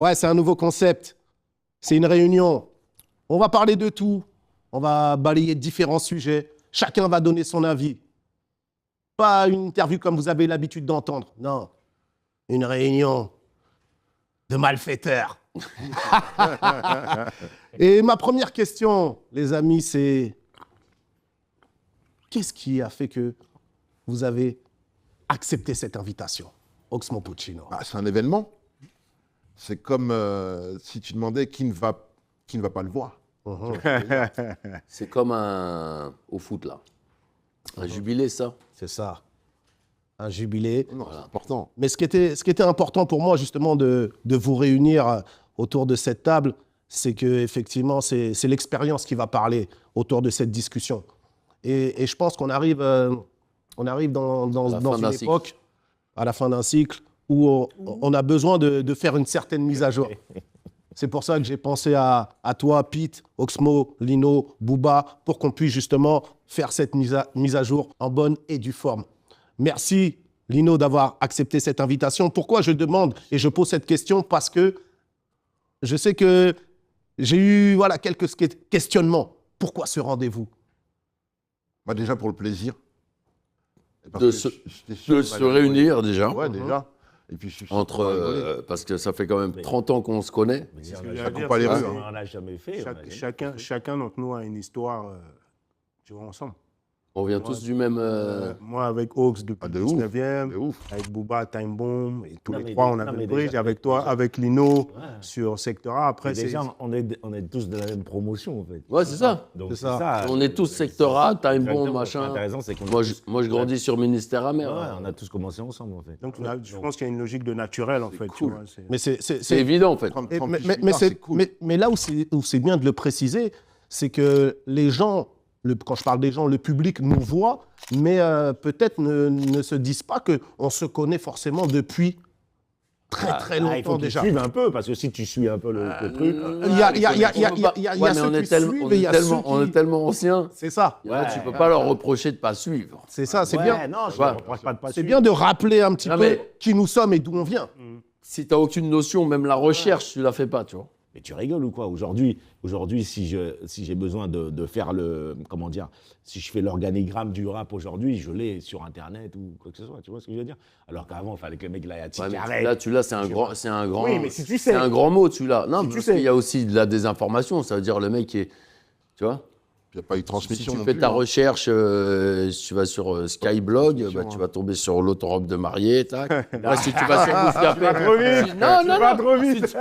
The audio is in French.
Ouais, c'est un nouveau concept. C'est une réunion. On va parler de tout. On va balayer différents sujets. Chacun va donner son avis. Pas une interview comme vous avez l'habitude d'entendre. Non. Une réunion de malfaiteurs. Et ma première question, les amis, c'est qu'est-ce qui a fait que vous avez accepté cette invitation, Oxmo Puccino? C'est un événement. C'est comme si tu demandais qui ne va pas le voir. C'est comme au foot, là. Un jubilé, ça. C'est ça. Un jubilé. Non, c'est important. Mais ce qui était important pour moi, justement, de vous réunir autour de cette table, c'est qu'effectivement, c'est l'expérience qui va parler autour de cette discussion. Et je pense qu'on arrive dans une époque, à la fin d'un cycle, où on a besoin de faire une certaine mise à jour. C'est pour ça que j'ai pensé à toi, Pete, Oxmo, Lino, Booba, pour qu'on puisse justement faire cette mise à jour en bonne et due forme. Merci, Lino, d'avoir accepté cette invitation. Pourquoi je demande et je pose cette question? Parce que je sais que j'ai eu quelques questionnements. Pourquoi ce rendez-vous? Déjà pour le plaisir. De se réunir, déjà. Ouais, déjà. Et puis, parce que ça fait quand même 30 ans qu'on se connaît. On n'a jamais fait. Chacun d'entre nous a une histoire, tu vois, ensemble. On vient tous du même... Moi, avec Ox depuis le 19e, avec Booba, Time Bomb, et tous les trois, on a fait le bridge. Avec toi, avec Lino, sur Secteur A. Après, déjà, on est tous de la même promotion, en fait. Ouais, c'est ça. Donc, c'est ça. On est tous Secteur A, Time Bomb, machin. Intéressant, c'est moi, je grandis sur Ministère Amer. Ouais, on a tous commencé ensemble, en fait. Donc, je pense qu'il y a une logique de naturel, en fait. Cool. Tu vois, mais c'est évident, en fait. Mais là où c'est bien de le préciser, c'est que les gens... Quand je parle des gens, le public nous voit, mais peut-être ne se disent pas qu'on se connaît forcément depuis très longtemps il faut déjà. Suivre un peu, parce que si tu suis un peu le truc... Il y a ceux qui suivent et il y a ceux qui... On est tellement anciens. C'est ça. Tu ne peux pas leur reprocher de ne pas suivre. C'est ça, c'est bien. Non, je ne reproche pas de pas suivre. C'est bien de rappeler un petit peu qui nous sommes et d'où on vient. Si tu n'as aucune notion, même la recherche, tu ne la fais pas, tu vois. Mais tu rigoles ou quoi? Aujourd'hui, si j'ai besoin de faire comment dire, si je fais l'organigramme du rap aujourd'hui, je l'ai sur Internet ou quoi que ce soit. Tu vois ce que je veux dire? Alors qu'avant, il fallait que le mec l'aille à Là, c'est un grand. Oui, mais si tu sais. C'est un grand mot, celui-là. Non, si parce qu'il y a aussi de la désinformation. Ça veut dire le mec qui est, tu vois. Il n'y a pas eu de transmission. Si tu fais ta recherche, si tu vas sur Skyblog, tu vas tomber sur l'autorobe de mariée, tac. Si tu vas sur Bouscapé. trop vite. Non, trop vite.